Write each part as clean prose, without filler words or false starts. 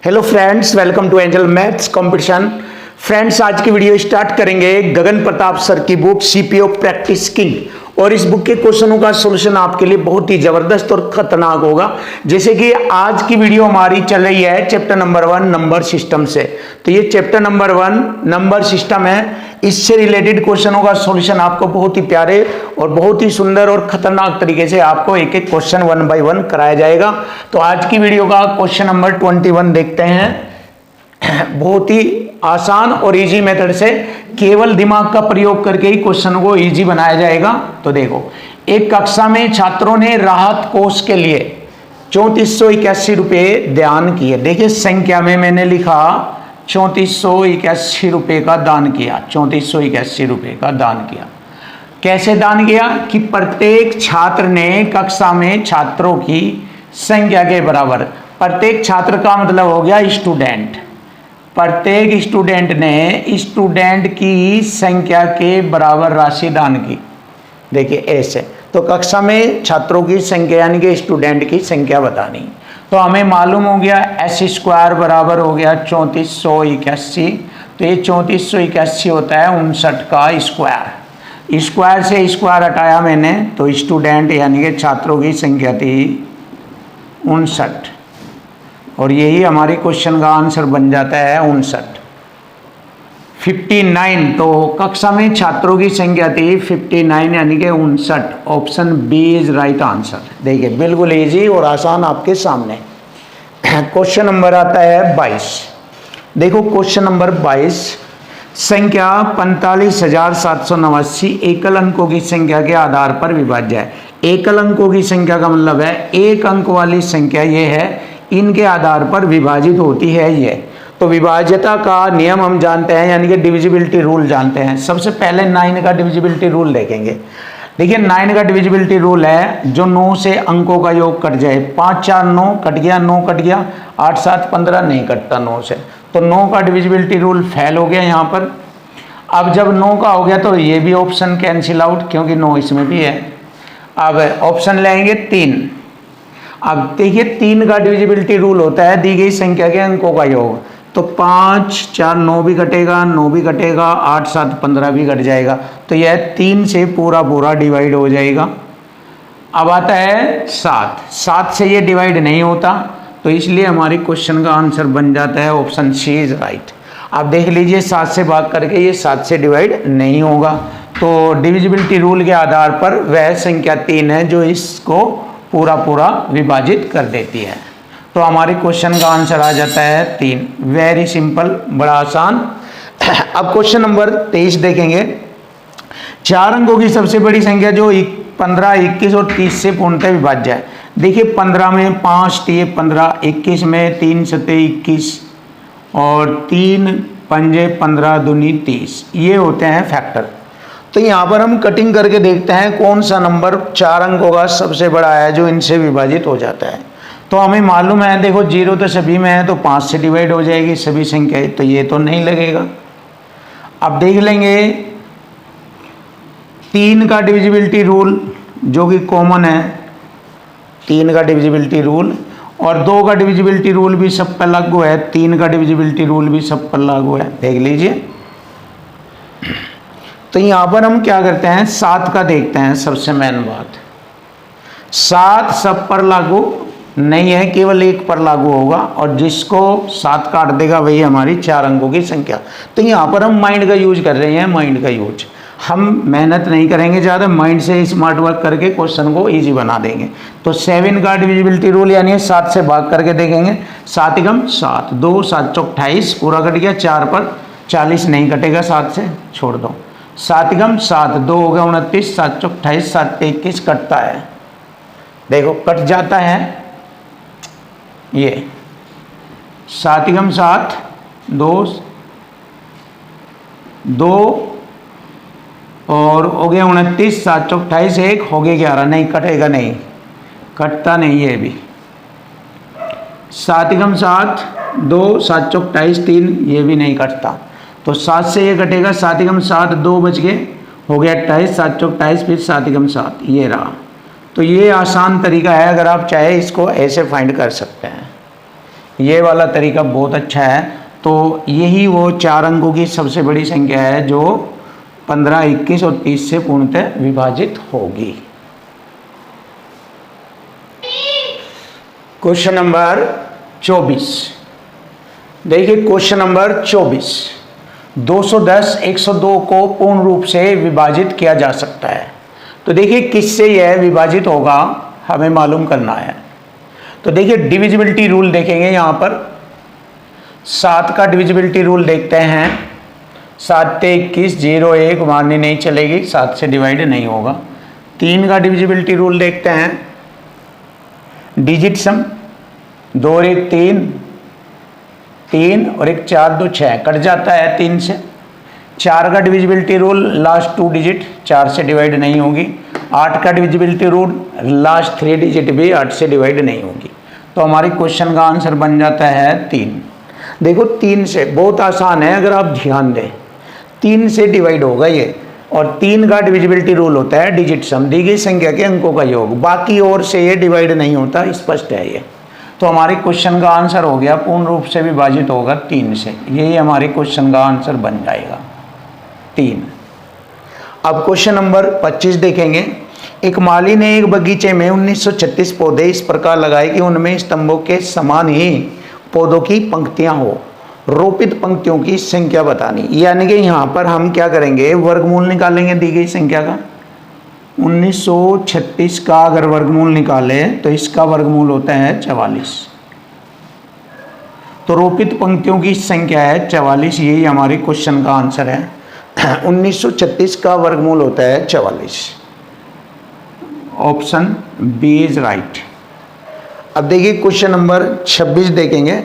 Hello friends, welcome to angel maths competition. Friends, आज की video start करेंगे Gagan Pratap sir की बुक सीपीओ प्रैक्टिस किंग। और इस बुक के क्वेश्चनों का सॉल्यूशन आपके लिए बहुत ही जबरदस्त और खतरनाक होगा। जैसे कि आज की वीडियो हमारी चल रही है चैप्टर नंबर 1 नंबर सिस्टम से। तो ये चैप्टर नंबर 1 नंबर सिस्टम है। इससे रिलेटेड क्वेश्चनों का सॉल्यूशन आपको बहुत ही प्यारे और बहुत ही सुंदर और खतरनाक तरीके से आपको एक एक क्वेश्चन 1 बाय 1 कराया जाएगा। तो आज की वीडियो का क्वेश्चन नंबर 21 देखते हैं। बहुत ही आसान और इजी मेथड से केवल दिमाग का प्रयोग करके ही क्वेश्चन को इजी बनाया जाएगा। तो देखो, एक कक्षा में छात्रों ने राहत कोष के लिए 3481 रुपये दान किए। देखिए, संख्या में मैंने लिखा 3481 रुपये का दान किया। 3481 रुपये का दान किया। कैसे दान किया कि प्रत्येक छात्र ने कक्षा में छात्रों की संख्या के बराबर, प्रत्येक छात्र का मतलब हो गया स्टूडेंट, प्रत्येक स्टूडेंट ने स्टूडेंट की संख्या के बराबर राशि दान की। देखिए ऐसे, तो कक्षा में छात्रों की संख्या यानी कि स्टूडेंट की संख्या बतानी। तो हमें मालूम हो गया एस स्क्वायर बराबर हो गया 3481। तो ये 3481 होता है 59 का स्क्वायर। स्क्वायर से स्क्वायर हटाया मैंने तो स्टूडेंट यानी कि छात्रों की संख्या थी 59। और यही हमारे क्वेश्चन का आंसर बन जाता है 59। 59, तो कक्षा में छात्रों की संख्या थी 59 यानी कि 59। Option B is right answer. देखिए, बिल्कुल इजी और आसान आपके सामने। क्वेश्चन नंबर आता है 22। देखो क्वेश्चन नंबर 22, संख्या 45,789 एकल अंकों की संख्या के आधार पर विभाज्य है। एकल अंकों की संख्या का मतलब है एक अंक वाली संख्या ये है, इनके आधार पर विभाजित होती है ये। तो विभाज्यता का नियम हम जानते हैं यानी कि डिविजिबिलिटी रूल जानते हैं। सबसे पहले 9 का डिविजिबिलिटी रूल देखेंगे। देखिए 9 का डिविजिबिलिटी रूल है जो 9 से अंकों का योग कट जाए। 5 4 9 कट गया, 9 कट गया, 8 7 15 नहीं कटता 9 से। तो 9 का डिविजिबिलिटी रूल फेल हो गया यहाँ पर। अब जब 9 का हो गया तो ये भी ऑप्शन कैंसिल आउट क्योंकि 9 इसमें भी है। अब ऑप्शन लेंगे 3। अब देखिए 3 का डिविजिबिलिटी रूल होता है दी गई संख्या के अंकों का योग। तो 5 4 9 भी कटेगा, 9 भी कटेगा, 8 7 15 भी कट जाएगा। तो यह 3 से पूरा पूरा डिवाइड हो जाएगा। अब आता है 7 से ये डिवाइड नहीं होता, तो इसलिए हमारे क्वेश्चन का आंसर बन जाता है ऑप्शन सी इज राइट। अब देख लीजिए 7 से भाग करके ये 7 से डिवाइड नहीं होगा। तो डिविजिबिलिटी रूल के आधार पर वह संख्या 3 है जो इसको पूरा पूरा विभाजित कर देती है। तो हमारे क्वेश्चन का आंसर आ जाता है 3। वेरी सिंपल, बड़ा आसान। अब क्वेश्चन नंबर 23 देखेंगे। 4 अंकों की सबसे बड़ी संख्या जो 15, 21 और 30 से पूर्णतः विभाज्य है। देखिए 15 में 5 3 15, 21 में 3 7 21 और 3 पंजे 15 दूनी 30, ये होते हैं फैक्टर। तो यहाँ पर हम कटिंग करके देखते हैं कौन सा नंबर 4 अंकों का सबसे बड़ा है जो इनसे विभाजित हो जाता है। तो हमें मालूम है, देखो 0 तो सभी में है तो 5 से डिवाइड हो जाएगी सभी संख्याएं, तो ये तो नहीं लगेगा। अब देख लेंगे 3 का डिविजिबिलिटी रूल जो कि कॉमन है, 3 का डिविजिबिलिटी रूल, और 2 का डिविजिबिलिटी रूल भी सब पर लागू है, 3 का डिविजिबिलिटी रूल भी सब पर लागू है। देख लीजिए। तो यहाँ पर हम क्या करते हैं, 7 का देखते हैं। सबसे मेन बात, 7 सब पर लागू नहीं है, केवल एक पर लागू होगा, और जिसको 7 काट देगा वही हमारी 4 अंकों की संख्या। तो यहाँ पर हम माइंड का यूज कर रहे हैं, माइंड का यूज। हम मेहनत नहीं करेंगे ज़्यादा, माइंड से स्मार्ट वर्क करके क्वेश्चन को इजी बना देंगे। तो 7 का डिविजिबिलिटी रूल यानी 7 से भाग करके देखेंगे। 7 एकम 7, 2 7 चौक 28 पूरा कट गया। 4 पर 40 नहीं कटेगा, 7 से छोड़ दो। 7 एकम 7, 2 हो गया 29, 7 चौक 28, 7 21 कटता है। देखो कट जाता है ये 7 एकम 7, 2 और हो गया 29, 7 चौक 28, 1 हो गया 11, नहीं कटेगा, नहीं कटता नहीं है भी। 7 एकम 7, 2 7 चौक 28, 3 ये भी नहीं कटता। तो 7 से ये कटेगा, 7 एकम 7, 2 बच गए, हो गया 28, 7 चौक 28, फिर 7 एकम 7 ये रहा। तो ये आसान तरीका है, अगर आप चाहे इसको ऐसे फाइंड कर सकते हैं। ये वाला तरीका बहुत अच्छा है। तो यही वो 4 अंकों की सबसे बड़ी संख्या है जो 15, 21 और 30 से पूर्णतः विभाजित होगी। क्वेश्चन नंबर 24, देखिए क्वेश्चन नंबर 24, 210 102 को पूर्ण रूप से विभाजित किया जा सकता है। तो देखिए किससे यह विभाजित होगा हमें मालूम करना है। तो देखिए डिविजिबिलिटी रूल देखेंगे यहाँ पर। 7 का डिविजिबिलिटी रूल देखते हैं। 7 से 21, 0 1 माननी नहीं चलेगी, 7 से डिवाइड नहीं होगा। 3 का डिविजिबिलिटी रूल देखते हैं। डिजिट सम 2 और 1 3, 3 और 1 4 2 6 कट जाता है 3 से। 4 का डिविजिबिलिटी रूल लास्ट 2 डिजिट 4 से डिवाइड नहीं होगी। 8 का डिविजिबिलिटी रूल लास्ट 3 डिजिट भी 8 से डिवाइड नहीं होगी। तो हमारी क्वेश्चन का आंसर बन जाता है 3। देखो 3 से बहुत आसान है, अगर आप ध्यान दें 3 से डिवाइड होगा ये, और 3 का डिविजिबिलिटी रूल होता है डिजिट सम, दी गई संख्या के अंकों का योग। बाकी और से ये डिवाइड नहीं होता, स्पष्ट है ये। तो हमारे क्वेश्चन का आंसर हो गया पूर्ण रूप से विभाजित होगा 3 से। यही हमारे क्वेश्चन का आंसर बन जाएगा 3। अब क्वेश्चन नंबर 25 देखेंगे। एक माली ने एक बगीचे में 1936 पौधे इस प्रकार लगाए कि उनमें स्तंभों के समान ही पौधों की पंक्तियां हो। रोपित पंक्तियों की संख्या बतानी। यानी कि यहाँ पर हम क्या करेंगे, वर्गमूल निकालेंगे दी गई संख्या का। 1936 का अगर वर्गमूल निकाले तो इसका वर्गमूल होता है 44। तो रोपित पंक्तियों की संख्या है 44, यही हमारे क्वेश्चन का आंसर है। 1936 का वर्गमूल होता है 44। Option B is right. अब देखिए क्वेश्चन नंबर 26 देखेंगे।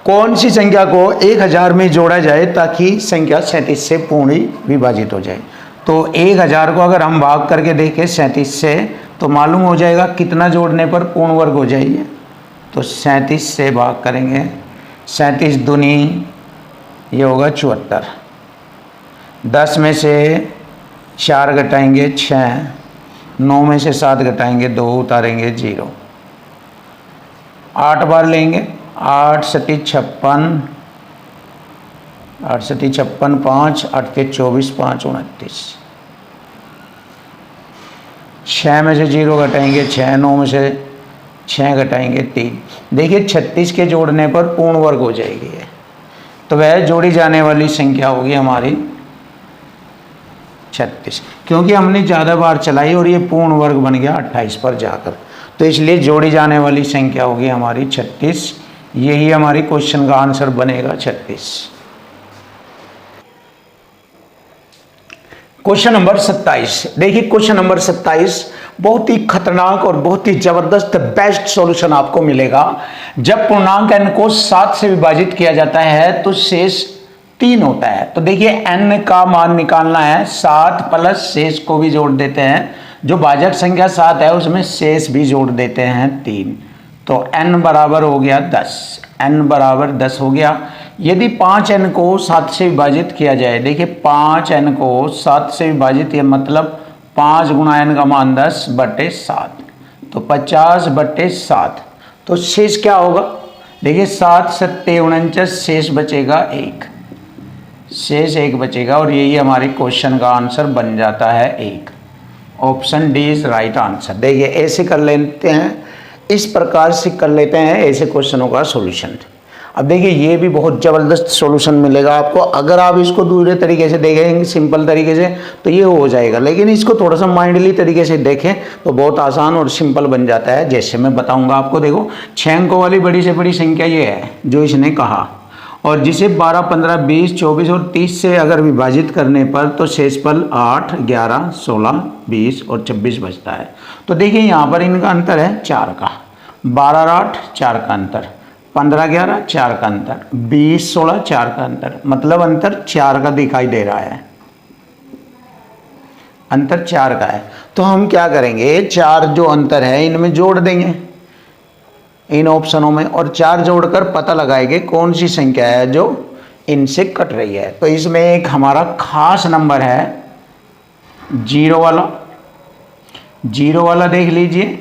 कौन सी संख्या को 1000 में जोड़ा जाए ताकि संख्या 37 से पूर्ण विभाजित हो जाए। तो 1000 को अगर हम भाग करके देखें 37 से तो मालूम हो जाएगा कितना जोड़ने पर पूर्ण वर्ग हो जाएगी। तो 37 से भाग करेंगे, 37 दूनी ये होगा 74। 10 में से 4 घटाएंगे 6, 9 में से 7 घटाएंगे 2, उतारेंगे 0। 8 बार लेंगे, 8 सती 56, 8 सती 56, 5 8 के 24, 5 29। 6 में से 0 घटाएंगे 6, 9 में से 6 घटाएंगे 3। देखिए 36 के जोड़ने पर पूर्ण वर्ग हो जाएगी ये। तो वह जोड़ी जाने वाली संख्या होगी हमारी 36, क्योंकि हमने ज़्यादा बार चलाई और ये पूर्ण वर्ग बन गया 28 पर जाकर। तो इसलिए जोड़ी जाने वाली संख्या होगी हमारी 36। यही हमारी क्वेश्चन का आंसर बनेगा 36। क्वेश्चन नंबर 27 देखिए। क्वेश्चन नंबर 27 बहुत ही खतरनाक और बहुत ही जबरदस्त बेस्ट सॉल्यूशन आपको मिलेगा। जब पूर्णांक n को 7 से विभाजित किया जाता है तो शेष 3 होता है। तो देखिए n का मान निकालना है, 7 प्लस शेष को भी जोड़ देते हैं। जो भाजक संख्या 7 है उसमें शेष भी जोड़ देते हैं 3। तो n बराबर हो गया 10, n बराबर 10 हो गया। यदि 5n को 7 से विभाजित किया जाए, देखिए 5n को 7 से विभाजित, ये मतलब 5 गुणा n का मान 10/7, तो 50/7। तो शेष क्या होगा, देखिए 7 7 49, शेष बचेगा 1, शेष 1 बचेगा और यही हमारे क्वेश्चन का आंसर बन जाता है 1। Option D is right answer. देखिए ऐसे कर लेते हैं, इस प्रकार से कर लेते हैं ऐसे क्वेश्चनों का सॉल्यूशन। अब देखिए ये भी बहुत ज़बरदस्त सॉल्यूशन मिलेगा आपको। अगर आप इसको दूसरे तरीके से देखेंगे, सिंपल तरीके से, तो ये हो जाएगा। लेकिन इसको थोड़ा सा माइंडली तरीके से देखें तो बहुत आसान और सिंपल बन जाता है। जैसे मैं बताऊंगा आपको। देखो 6 अंकों वाली बड़ी से बड़ी संख्या ये है जो इसने कहा, और जिसे 12 15 20 24 और 30 से अगर विभाजित करने पर तो शेषफल 8 11 16 20 और 26 बचता है। तो देखिए यहाँ पर इनका अंतर है 4 का, 12 8 4 का अंतर, 15 11 4 का अंतर, 20 16 4 का अंतर, मतलब अंतर 4 का दिखाई दे रहा है, अंतर 4 का है। तो हम क्या करेंगे, 4 जो अंतर है इनमें जोड़ देंगे इन ऑप्शनों में, और 4 जोड़कर पता लगाएंगे कौन सी संख्या है जो इनसे कट रही है। तो इसमें एक हमारा खास नंबर है 0 वाला। 0 वाला देख लीजिए,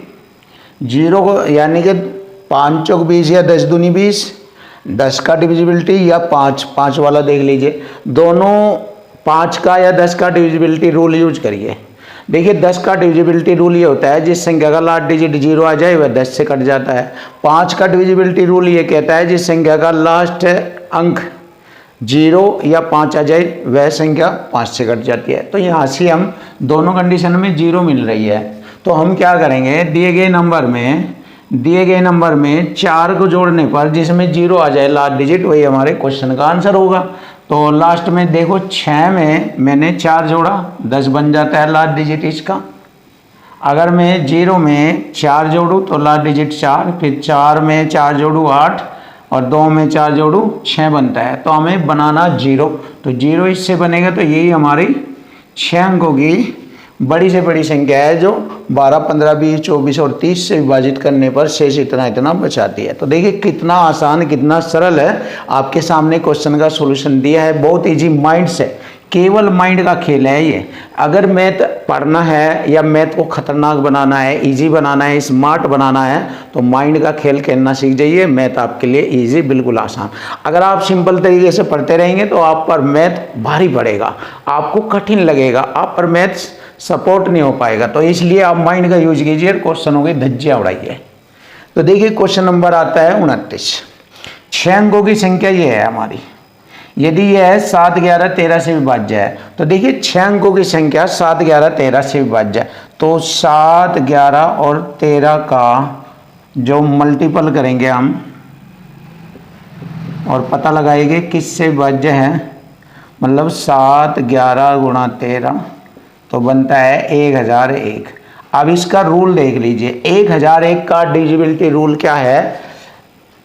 0 को यानी कि 5 चौक 20 या 10 दूनी 20, 10 का डिविजिबिलिटी या 5 वाला देख लीजिए, दोनों 5 का या 10 का डिविजिबिलिटी रूल यूज करिए। देखिए 10 का डिविजिबिलिटी रूल ये होता है जिस संख्या का लास्ट डिजिट 0 आ जाए वह 10 से कट जाता है। 5 का डिविजिबिलिटी रूल ये कहता है जिस संख्या का लास्ट अंक 0 या 5 आ जाए वह संख्या 5 से कट जाती है। तो यहाँ से हम दोनों कंडीशन में 0 मिल रही है, तो हम क्या करेंगे, दिए गए नंबर में 4 को जोड़ने पर जिसमें 0 आ जाए लास्ट डिजिट वही हमारे क्वेश्चन का आंसर होगा। तो लास्ट में देखो 6 में मैंने 4 जोड़ा 10 बन जाता है लास्ट डिजिट इसका। अगर मैं 0 में 4 जोड़ूँ तो लास्ट डिजिट 4, फिर 4 में 4 जोड़ूँ 8 और 2 में 4 जोड़ूँ 6 बनता है। तो हमें बनाना 0, तो 0 इससे बनेगा, तो यही हमारी 6 अंकों की बड़ी से बड़ी संख्या है जो 12, 15, 20, 24 और 30 से विभाजित करने पर शेष इतना बचाती है। तो देखिए कितना आसान, कितना सरल है, आपके सामने क्वेश्चन का सॉल्यूशन दिया है, बहुत इजी माइंड से, केवल माइंड का खेल है ये। अगर मैथ पढ़ना है या मैथ को खतरनाक बनाना है, इजी बनाना है, स्मार्ट बनाना है, तो माइंड का खेल खेलना सीख जाइए। मैथ आपके लिए इजी, बिल्कुल आसान। अगर आप सिंपल तरीके से पढ़ते रहेंगे तो आप पर मैथ भारी पड़ेगा, आपको कठिन लगेगा, आप पर मैथ सपोर्ट नहीं हो पाएगा। तो इसलिए आप माइंड का यूज कीजिए, क्वेश्चनों की धज्जियां उड़ाइए। तो देखिए क्वेश्चन नंबर आता है 29। 6 अंकों की संख्या ये है हमारी, यदि यह 7, 11, 13 से विभाज्य है, तो देखिए 6 अंकों की संख्या 7, 11, 13 से विभाज्य है, तो 7, 11 और 13 का जो मल्टीपल करेंगे हम और पता लगाएंगे किससे विभाज्य है, मतलब 7, 11 गुणा 13 तो बनता है 1001। अब इसका रूल देख लीजिए, 1001 का डिविजिबिलिटी रूल क्या है,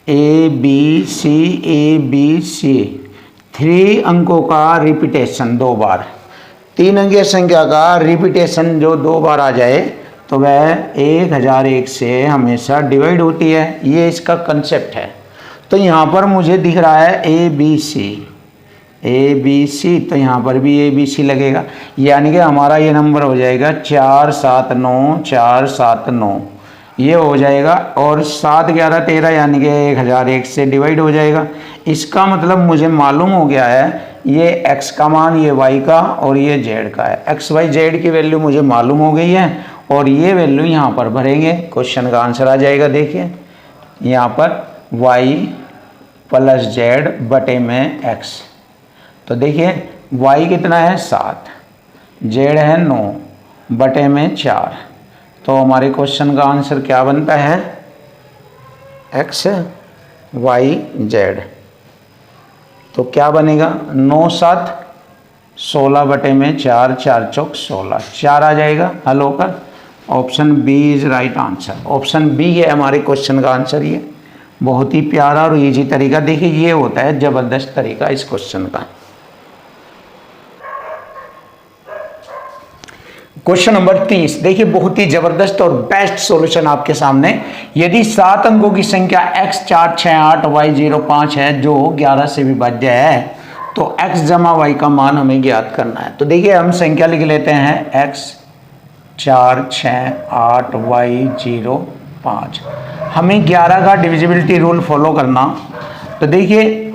ABC 3 अंकों का रिपीटेशन 2 बार, 3 अंकीय संख्या का रिपीटेशन जो 2 बार आ जाए तो वह 1001 से हमेशा डिवाइड होती है। ये इसका कंसेप्ट है। तो यहाँ पर मुझे दिख रहा है ABC, तो यहाँ पर भी ABC लगेगा, यानी कि हमारा ये नंबर हो जाएगा 479 ये हो जाएगा, और 7, 11, 13 यानी कि 1001 से डिवाइड हो जाएगा। इसका मतलब मुझे मालूम हो गया है ये x का मान, ये y का और ये z का है। x, y, z की वैल्यू मुझे मालूम हो गई है और ये वैल्यू यहाँ पर भरेंगे, क्वेश्चन का आंसर आ जाएगा। देखिए यहाँ पर y प्लस z बटे में x, तो देखिए y कितना है 7, z है 9 बटे में 4, तो हमारे क्वेश्चन का आंसर क्या बनता है, x, y, z। तो क्या बनेगा, 9, 7, 16 बटे में 4, 4 चौक 16, 4 आ जाएगा हल होकर। Option B is right answer. Option B है हमारे क्वेश्चन का आंसर। ये बहुत ही प्यारा और इजी तरीका, देखिए ये होता है ज़बरदस्त तरीका इस क्वेश्चन का। क्वेश्चन नंबर 30, देखिए बहुत ही जबरदस्त और बेस्ट सॉल्यूशन आपके सामने। यदि 7 अंकों की संख्या x 4, 6, 8, y 0, 5 है जो 11 से विभाज्य है, तो x जमा y का मान हमें ज्ञात करना है। तो देखिए हम संख्या लिख लेते हैं, x 4, 6, 8, y 0, 5। हमें 11 का डिविजिबिलिटी रूल फॉलो करना। तो देखिए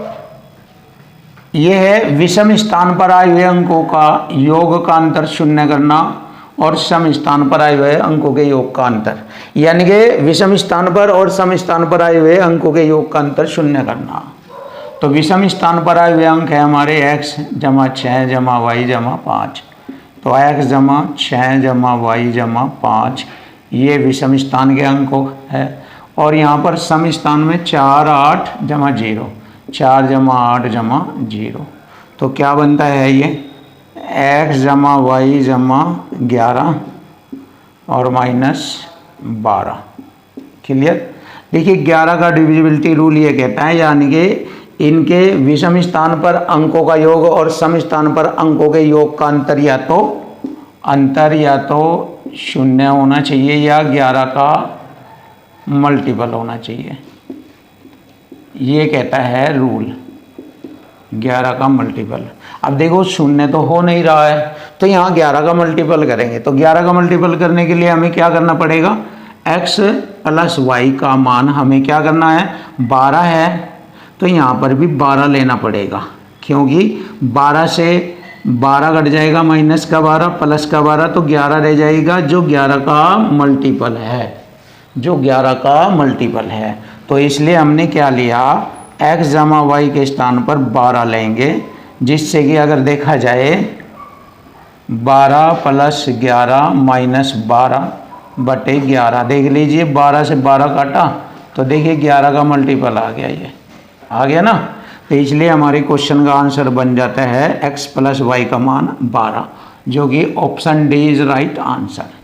यह है विषम स्थान पर आए हुए अंकों का योग का अंतर शून्य करना और सम स्थान पर आए हुए अंकों के योग का अंतर, यानी कि विषम स्थान पर और सम स्थान पर आए हुए अंकों के योग का अंतर शून्य करना। तो विषम स्थान पर आए हुए अंक है हमारे x जमा 6 जमा y जमा 5, तो x जमा 6 जमा y जमा 5 ये विषम स्थान के अंक है। और यहाँ पर सम स्थान में 4, 8 जमा 0, 4 जमा 8 जमा 0, तो क्या बनता है ये x जमा y जमा 11 और माइनस 12। क्लियर। देखिए 11 का डिविजिबिलिटी रूल ये कहता है, यानी कि इनके विषम स्थान पर अंकों का योग और सम स्थान पर अंकों के योग का अंतर या तो शून्य होना चाहिए या 11 का मल्टीपल होना चाहिए। ये कहता है रूल 11 का मल्टीपल। अब देखो शून्य तो हो नहीं रहा है, तो यहाँ 11 का मल्टीपल करेंगे। तो 11 का मल्टीपल करने के लिए हमें क्या करना पड़ेगा, x प्लस वाई का मान हमें क्या करना है, 12 है, तो यहाँ पर भी 12 लेना पड़ेगा, क्योंकि 12 से 12 कट जाएगा, माइनस का 12 प्लस का 12, तो 11 रह जाएगा, जो 11 का मल्टीपल है, जो 11 का मल्टीपल है। तो इसलिए हमने क्या लिया, x जमा वाई के स्थान पर 12 लेंगे, जिससे कि अगर देखा जाए 12 प्लस 11 माइनस 12 बटे 11, देख लीजिए 12 से 12 काटा तो देखिए 11 का मल्टीपल आ गया, ये आ गया ना। तो इसलिए हमारे क्वेश्चन का आंसर बन जाता है x प्लस वाई का मान 12, जो कि option D is right answer.